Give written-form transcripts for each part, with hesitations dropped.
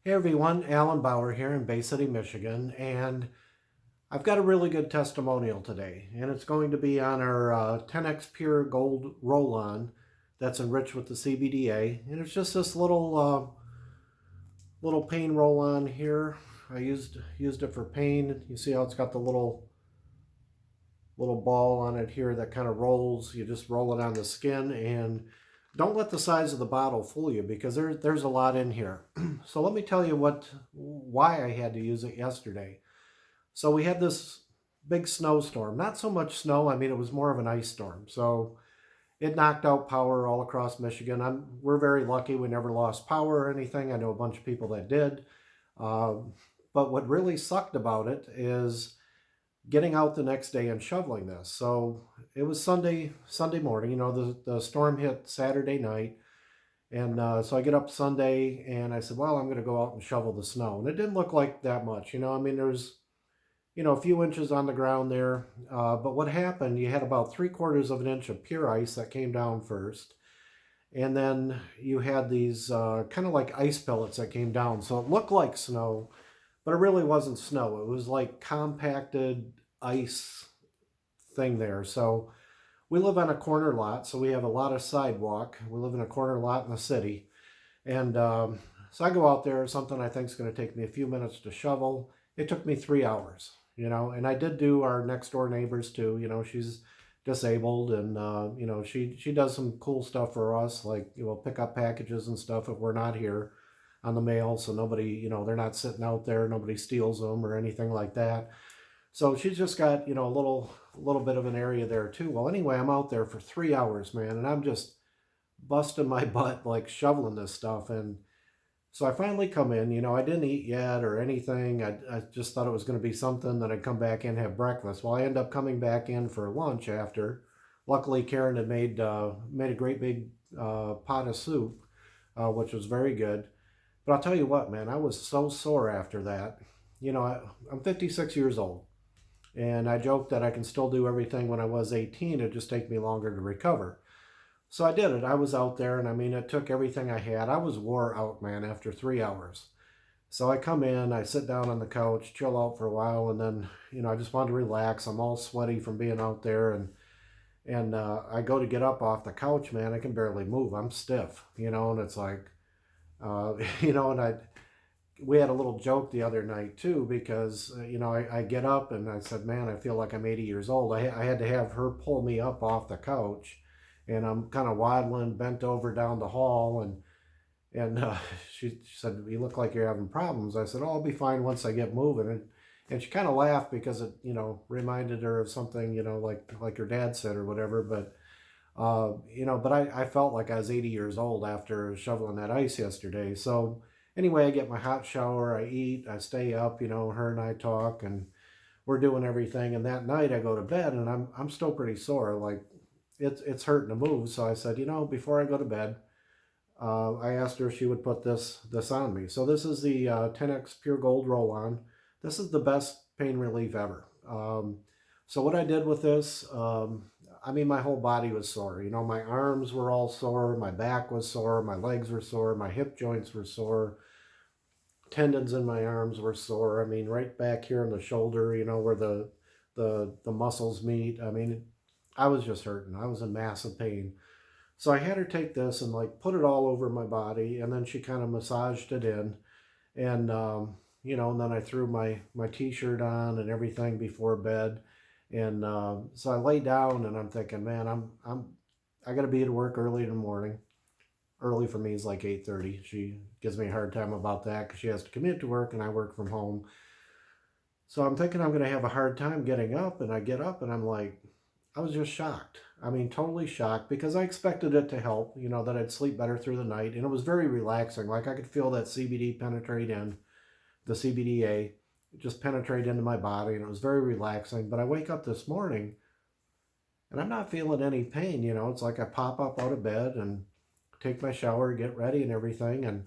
Hey everyone, Alan Bauer here in Bay City, Michigan, and I've got a really good testimonial today, and it's going to be on our 10x Pure Gold Roll-On that's enriched with the CBDa, and it's just this little pain roll-on here. I used it for pain. You see how it's got the little ball on it here that kind of rolls. You just roll it on the skin, and don't let the size of the bottle fool you because there's a lot in here. So let me tell you why I had to use it yesterday. So we had this big snowstorm. Not so much snow, I mean, it was more of an ice storm. So it knocked out power all across Michigan. We're very lucky we never lost power or anything. I know a bunch of people that did. Uh, but what really sucked about it is getting out the next day and shoveling this. So it was Sunday morning. You know, the storm hit Saturday night. And so I get up Sunday and I said, well, I'm going to go out and shovel the snow. And it didn't look like that much. You know, I mean, there's, a few inches on the ground there. But what happened, you had about 3/4 of an inch of pure ice that came down first. And then you had these kind of like ice pellets that came down. So it looked like snow, but it really wasn't snow. It was like compacted ice thing there. So we live on a corner lot, so we have a lot of sidewalk. We live in a corner lot in the city. And so I go out there, something I think is going to take me a few minutes to shovel. It took me 3 hours, and I did do our next door neighbors too. She's disabled and, she does some cool stuff for us, like, pick up packages and stuff if we're not here on the mail. So nobody, they're not sitting out there, nobody steals them or anything like that. So she's just got, a little bit of an area there too. Well, anyway, I'm out there for 3 hours, man, and I'm just busting my butt like shoveling this stuff. And so I finally come in. I didn't eat yet or anything. I just thought it was going to be something that I'd come back in and have breakfast. Well, I end up coming back in for lunch after. Luckily, Karen had made a great big pot of soup, which was very good. But I'll tell you what, man, I was so sore after that. I'm 56 years old. And I joked that I can still do everything when I was 18. It'd just take me longer to recover. So I did it. I was out there, and I mean, it took everything I had. I was wore out, man, after 3 hours. So I come in, I sit down on the couch, chill out for a while, and then, I just wanted to relax. I'm all sweaty from being out there, and I go to get up off the couch, man. I can barely move. I'm stiff, and it's like, and we had a little joke the other night too because I get up and I said, man, I feel like I'm 80 years old. I had to have her pull me up off the couch, and I'm kind of waddling bent over down the hall, and she said, you look like you're having problems. I said, oh, I'll be fine once I get moving. And she kind of laughed because it reminded her of something, like her dad said or whatever. But but I felt like I was 80 years old after shoveling that ice yesterday. So anyway, I get my hot shower, I eat, I stay up, her and I talk, and we're doing everything. And that night I go to bed, and I'm still pretty sore. Like it's hurting to move. So I said, before I go to bed, I asked her if she would put this on me. So this is the 10x Pure Gold Roll-On. This is the best pain relief ever. So what I did with this, I mean, my whole body was sore. My arms were all sore, my back was sore, my legs were sore, my hip joints were sore, tendons in my arms were sore. I mean, right back here in the shoulder, where the muscles meet. I mean, I was just hurting. I was in massive pain. So I had her take this and like put it all over my body, and then she kind of massaged it in, and and then I threw my t-shirt on and everything before bed, and so I lay down and I'm thinking, man, I got to be at work early in the morning. Early for me is like 8:30. She gives me a hard time about that because she has to commute to work and I work from home. So I'm thinking I'm going to have a hard time getting up, and I get up and I'm like, I was just shocked. I mean, totally shocked because I expected it to help, that I'd sleep better through the night. And it was very relaxing. Like I could feel that CBD penetrate in, the CBDa just penetrate into my body, and it was very relaxing. But I wake up this morning and I'm not feeling any pain. It's like I pop up out of bed and take my shower, get ready and everything. And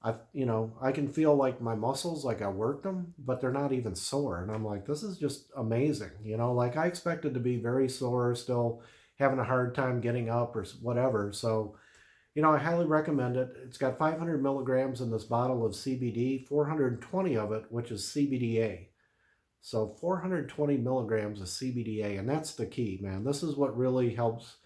I can feel like my muscles, like I worked them, but they're not even sore. And I'm like, this is just amazing. Like I expected to be very sore, still having a hard time getting up or whatever. So, You know, I highly recommend it. It's got 500 milligrams in this bottle of CBD, 420 of it, which is CBDa. So 420 milligrams of CBDA, and that's the key, man. This is what really helps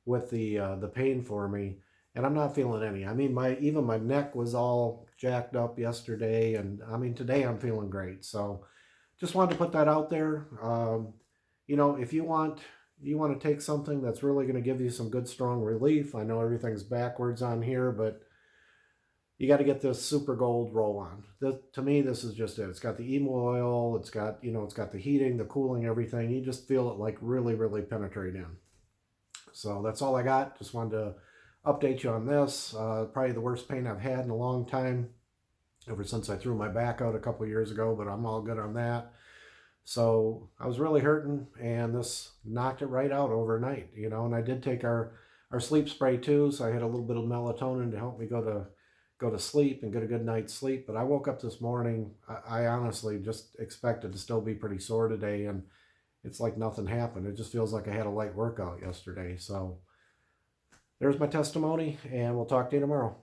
with the pain for me, and I'm not feeling any. I mean, even my neck was all jacked up yesterday, and I mean today I'm feeling great. So just wanted to put that out there. You know, if you want to take something that's really going to give you some good strong relief. I know everything's backwards on here, but you got to get this super gold roll on. To me, this is just it. It's got the emu oil. It's got, you know, it's got the heating, the cooling, everything. You just feel it like really, really penetrate in. So that's all I got. Just wanted to update you on this. Probably the worst pain I've had in a long time, ever since I threw my back out a couple years ago, but I'm all good on that. So I was really hurting, and this knocked it right out overnight, you know. And I did take our sleep spray too, so I had a little bit of melatonin to help me go to sleep and get a good night's sleep. But I woke up this morning, I honestly just expected to still be pretty sore today, and it's like nothing happened. It just feels like I had a light workout yesterday. So there's my testimony, and we'll talk to you tomorrow.